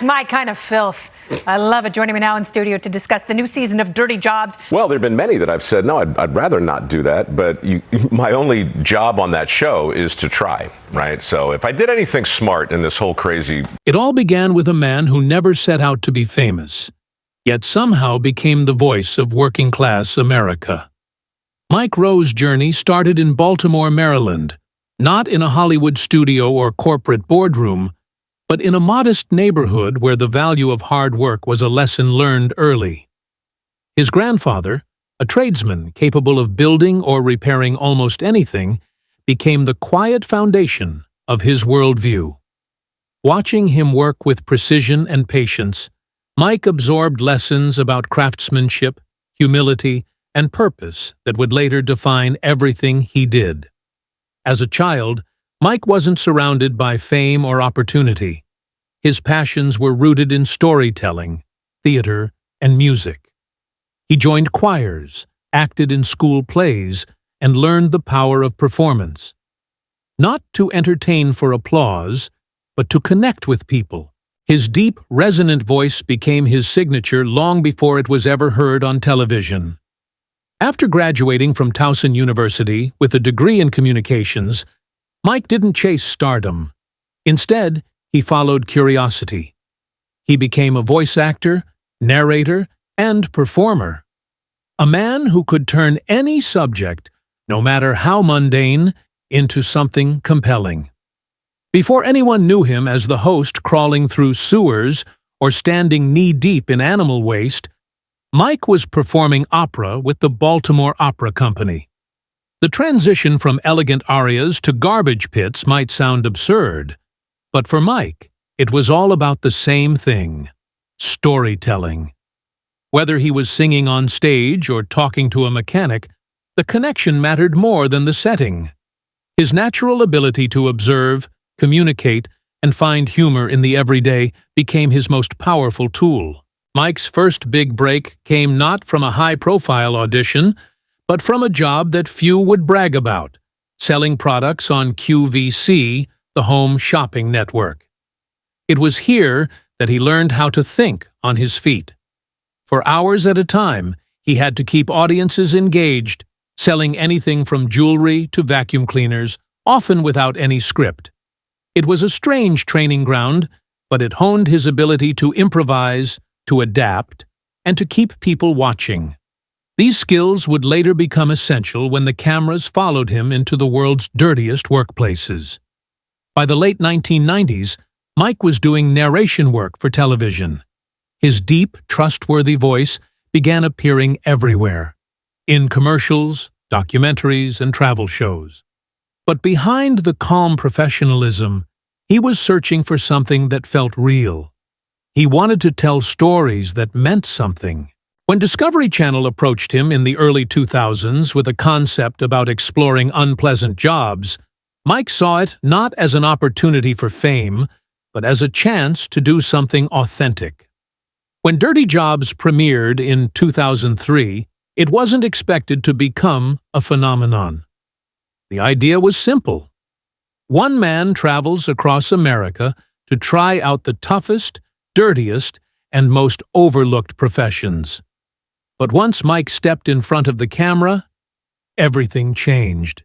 That's my kind of filth. I love it. Joining me now in studio to discuss the new season of Dirty Jobs. Well, there have been many that I've said, no, I'd rather not do that. But my only job on that show is to try, right? So if I did anything smart in this whole crazy... It all began with a man who never set out to be famous, yet somehow became the voice of working-class America. Mike Rowe's journey started in Baltimore, Maryland, not in a Hollywood studio or corporate boardroom, but in a modest neighborhood where the value of hard work was a lesson learned early. His grandfather, a tradesman capable of building or repairing almost anything, became the quiet foundation of his worldview. Watching him work with precision and patience, Mike absorbed lessons about craftsmanship, humility, and purpose that would later define everything he did. As a child, Mike wasn't surrounded by fame or opportunity. His passions were rooted in storytelling, theater, and music. He joined choirs, acted in school plays, and learned the power of performance. Not to entertain for applause, but to connect with people. His deep, resonant voice became his signature long before it was ever heard on television. After graduating from Towson University with a degree in communications, Mike didn't chase stardom. Instead, he followed curiosity. He became a voice actor, narrator, and performer. A man who could turn any subject, no matter how mundane, into something compelling. Before anyone knew him as the host crawling through sewers or standing knee-deep in animal waste, Mike was performing opera with the Baltimore Opera Company. The transition from elegant arias to garbage pits might sound absurd, but for Mike, it was all about the same thing: storytelling. Whether he was singing on stage or talking to a mechanic, the connection mattered more than the setting. His natural ability to observe, communicate, and find humor in the everyday became his most powerful tool. Mike's first big break came not from a high-profile audition, but from a job that few would brag about: selling products on QVC, the home shopping network. It was here that he learned how to think on his feet. For hours at a time, he had to keep audiences engaged, selling anything from jewelry to vacuum cleaners, often without any script. It was a strange training ground, but it honed his ability to improvise, to adapt, and to keep people watching. These skills would later become essential when the cameras followed him into the world's dirtiest workplaces. By the late 1990s, Mike was doing narration work for television. His deep, trustworthy voice began appearing everywhere, in commercials, documentaries, and travel shows. But behind the calm professionalism, he was searching for something that felt real. He wanted to tell stories that meant something. When Discovery Channel approached him in the early 2000s with a concept about exploring unpleasant jobs, Mike saw it not as an opportunity for fame, but as a chance to do something authentic. When Dirty Jobs premiered in 2003, it wasn't expected to become a phenomenon. The idea was simple. One man travels across America to try out the toughest, dirtiest, and most overlooked professions. But once Mike stepped in front of the camera, everything changed.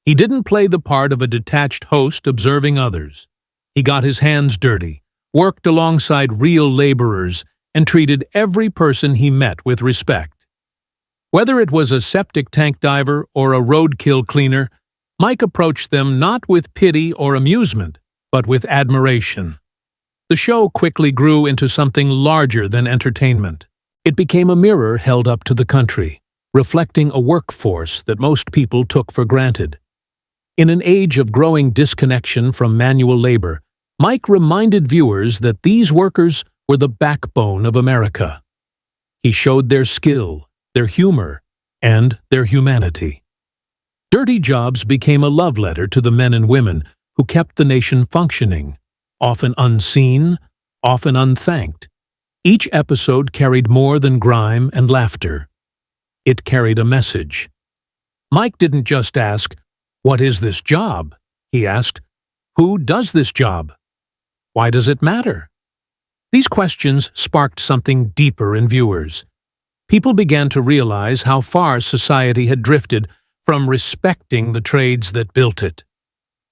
He didn't play the part of a detached host observing others. He got his hands dirty, worked alongside real laborers, and treated every person he met with respect. Whether it was a septic tank diver or a roadkill cleaner, Mike approached them not with pity or amusement, but with admiration. The show quickly grew into something larger than entertainment. It became a mirror held up to the country, reflecting a workforce that most people took for granted. In an age of growing disconnection from manual labor, Mike reminded viewers that these workers were the backbone of America. He showed their skill, their humor, and their humanity. Dirty Jobs became a love letter to the men and women who kept the nation functioning, often unseen, often unthanked. Each episode carried more than grime and laughter. It carried a message. Mike didn't just ask, "What is this job?" He asked, "Who does this job? Why does it matter?" These questions sparked something deeper in viewers. People began to realize how far society had drifted from respecting the trades that built it.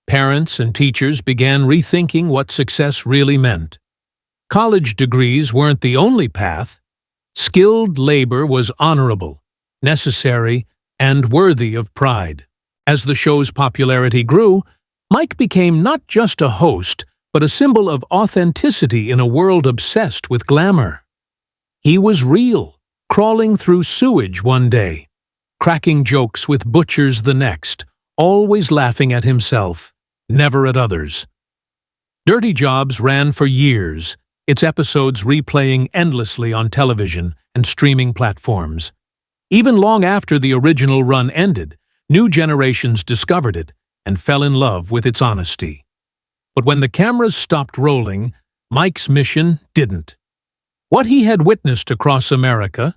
Parents and teachers began rethinking what success really meant. College degrees weren't the only path. Skilled labor was honorable, necessary, and worthy of pride. As the show's popularity grew, Mike became not just a host, but a symbol of authenticity in a world obsessed with glamour. He was real, crawling through sewage one day, cracking jokes with butchers the next, always laughing at himself, never at others. Dirty Jobs ran for years, its episodes replaying endlessly on television and streaming platforms. Even long after the original run ended, new generations discovered it and fell in love with its honesty. But when the cameras stopped rolling, Mike's mission didn't. What he had witnessed across America,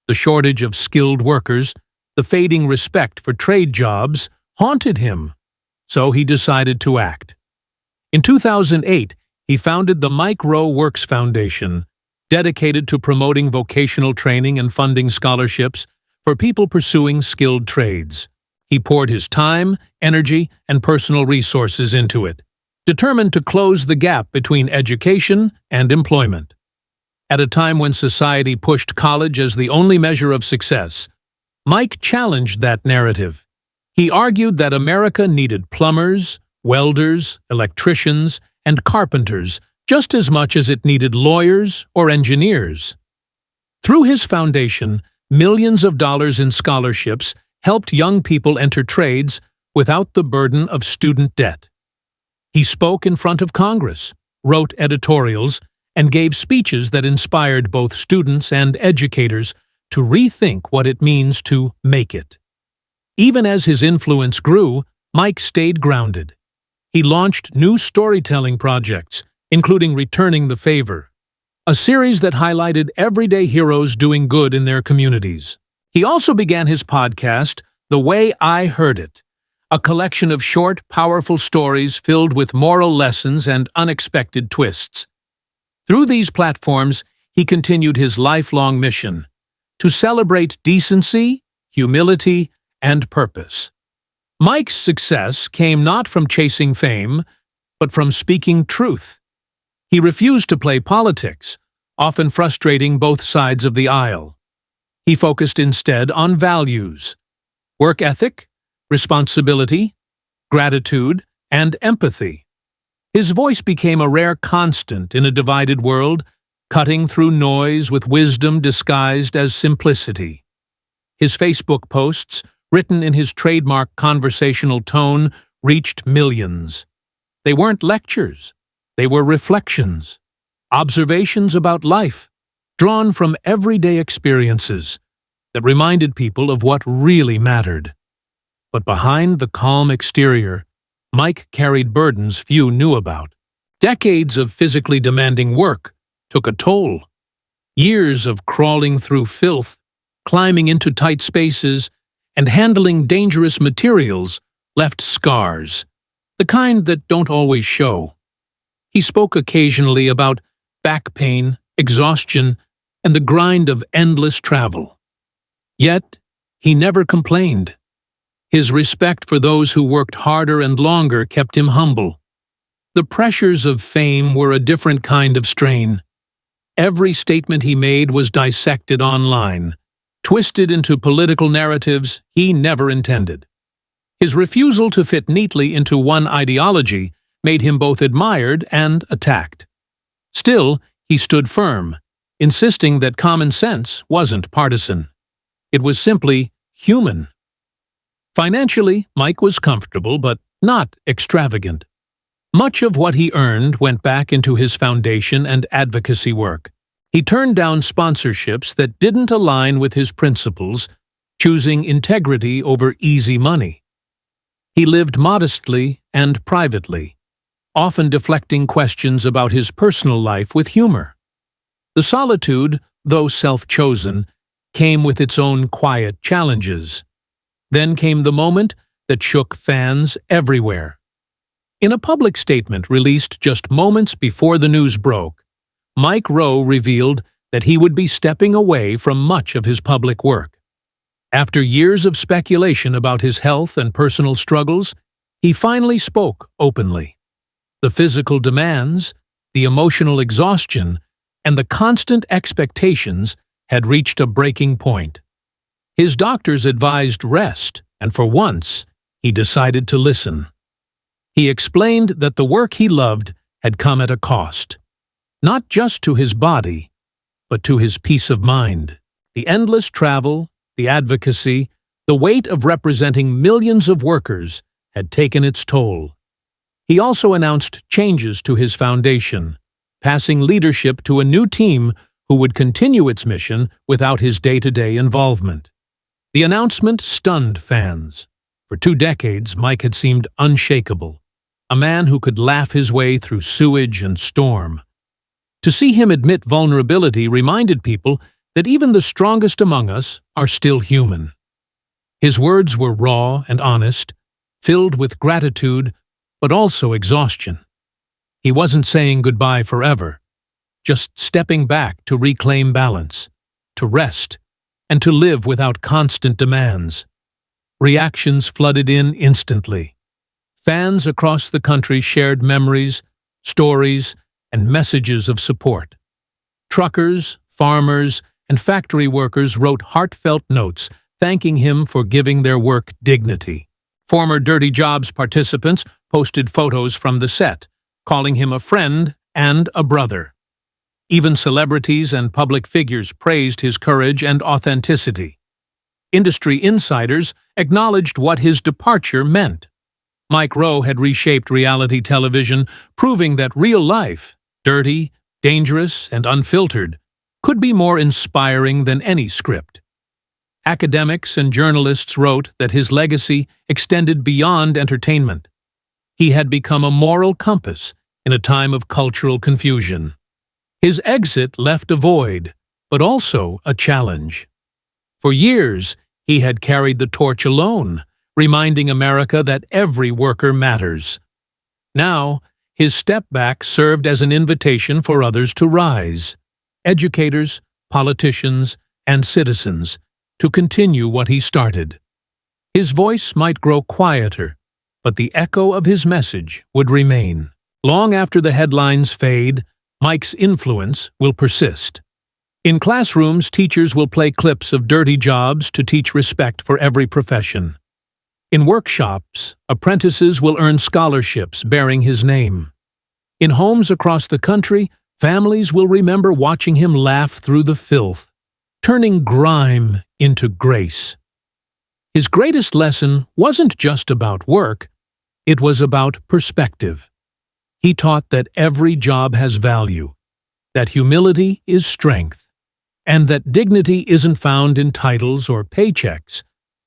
the shortage of skilled workers, the fading respect for trade jobs, haunted him. So he decided to act. In 2008, he founded the Mike Rowe Works Foundation, dedicated to promoting vocational training and funding scholarships for people pursuing skilled trades. He poured his time, energy, and personal resources into it, determined to close the gap between education and employment. At a time when society pushed college as the only measure of success, Mike challenged that narrative. He argued that America needed plumbers, welders, electricians, and carpenters just as much as it needed lawyers or engineers. Through his foundation, millions of dollars in scholarships helped young people enter trades without the burden of student debt. He spoke in front of Congress, wrote editorials, and gave speeches that inspired both students and educators to rethink what it means to make it. Even as his influence grew, Mike stayed grounded. He launched new storytelling projects, including Returning the Favor, a series that highlighted everyday heroes doing good in their communities. He also began his podcast, The Way I Heard It, a collection of short, powerful stories filled with moral lessons and unexpected twists. Through these platforms, he continued his lifelong mission to celebrate decency, humility, and purpose. Mike's success came not from chasing fame, but from speaking truth. He refused to play politics, often frustrating both sides of the aisle. He focused instead on values: work ethic, responsibility, gratitude, and empathy. His voice became a rare constant in a divided world, cutting through noise with wisdom disguised as simplicity. His Facebook posts, written in his trademark conversational tone, reached millions. They weren't lectures. They were reflections, observations about life, drawn from everyday experiences that reminded people of what really mattered. But behind the calm exterior, Mike carried burdens few knew about. Decades of physically demanding work took a toll. Years of crawling through filth, climbing into tight spaces, and handling dangerous materials left scars, the kind that don't always show. He spoke occasionally about back pain, exhaustion, and the grind of endless travel. Yet, he never complained. His respect for those who worked harder and longer kept him humble. The pressures of fame were a different kind of strain. Every statement he made was dissected online, twisted into political narratives he never intended. His refusal to fit neatly into one ideology made him both admired and attacked. Still, he stood firm, insisting that common sense wasn't partisan. It was simply human. Financially, Mike was comfortable, but not extravagant. Much of what he earned went back into his foundation and advocacy work. He turned down sponsorships that didn't align with his principles, choosing integrity over easy money. He lived modestly and privately, often deflecting questions about his personal life with humor. The solitude, though self-chosen, came with its own quiet challenges. Then came the moment that shook fans everywhere. In a public statement released just moments before the news broke, Mike Rowe revealed that he would be stepping away from much of his public work. After years of speculation about his health and personal struggles, he finally spoke openly. The physical demands, the emotional exhaustion, and the constant expectations had reached a breaking point. His doctors advised rest, and for once, he decided to listen. He explained that the work he loved had come at a cost, not just to his body, but to his peace of mind. The endless travel, the advocacy, the weight of representing millions of workers had taken its toll. He also announced changes to his foundation, passing leadership to a new team who would continue its mission without his day-to-day involvement. The announcement stunned fans. For 2 decades, Mike had seemed unshakable, a man who could laugh his way through sewage and storm. To see him admit vulnerability reminded people that even the strongest among us are still human. His words were raw and honest, filled with gratitude, but also exhaustion. He wasn't saying goodbye forever, just stepping back to reclaim balance, to rest, and to live without constant demands. Reactions flooded in instantly. Fans across the country shared memories, stories, and messages of support. Truckers, farmers, and factory workers wrote heartfelt notes thanking him for giving their work dignity. Former Dirty Jobs participants posted photos from the set, calling him a friend and a brother. Even celebrities and public figures praised his courage and authenticity. Industry insiders acknowledged what his departure meant. Mike Rowe had reshaped reality television, proving that real life, dirty, dangerous, and unfiltered, could be more inspiring than any script. Academics and journalists wrote that his legacy extended beyond entertainment. He had become a moral compass in a time of cultural confusion. His exit left a void, but also a challenge. For years, he had carried the torch alone, reminding America that every worker matters. Now, his step back served as an invitation for others to rise. Educators, politicians, and citizens to continue what he started. His voice might grow quieter, but the echo of his message would remain. Long after the headlines fade, Mike's influence will persist. In classrooms, teachers will play clips of dirty jobs to teach respect for every profession. In workshops, apprentices will earn scholarships bearing his name. In homes across the country, families will remember watching him laugh through the filth, turning grime into grace. His greatest lesson wasn't just about work, it was about perspective. He taught that every job has value, that humility is strength, and that dignity isn't found in titles or paychecks,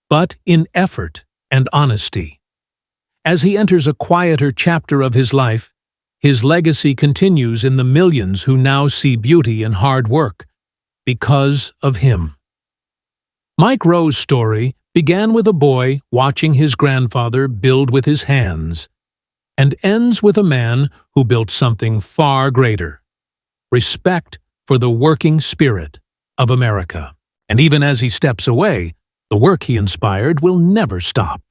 but in effort and honesty. As he enters a quieter chapter of his life, his legacy continues in the millions who now see beauty in hard work because of him. Mike Rowe's story began with a boy watching his grandfather build with his hands, and ends with a man who built something far greater: respect for the working spirit of America. And even as he steps away, the work he inspired will never stop.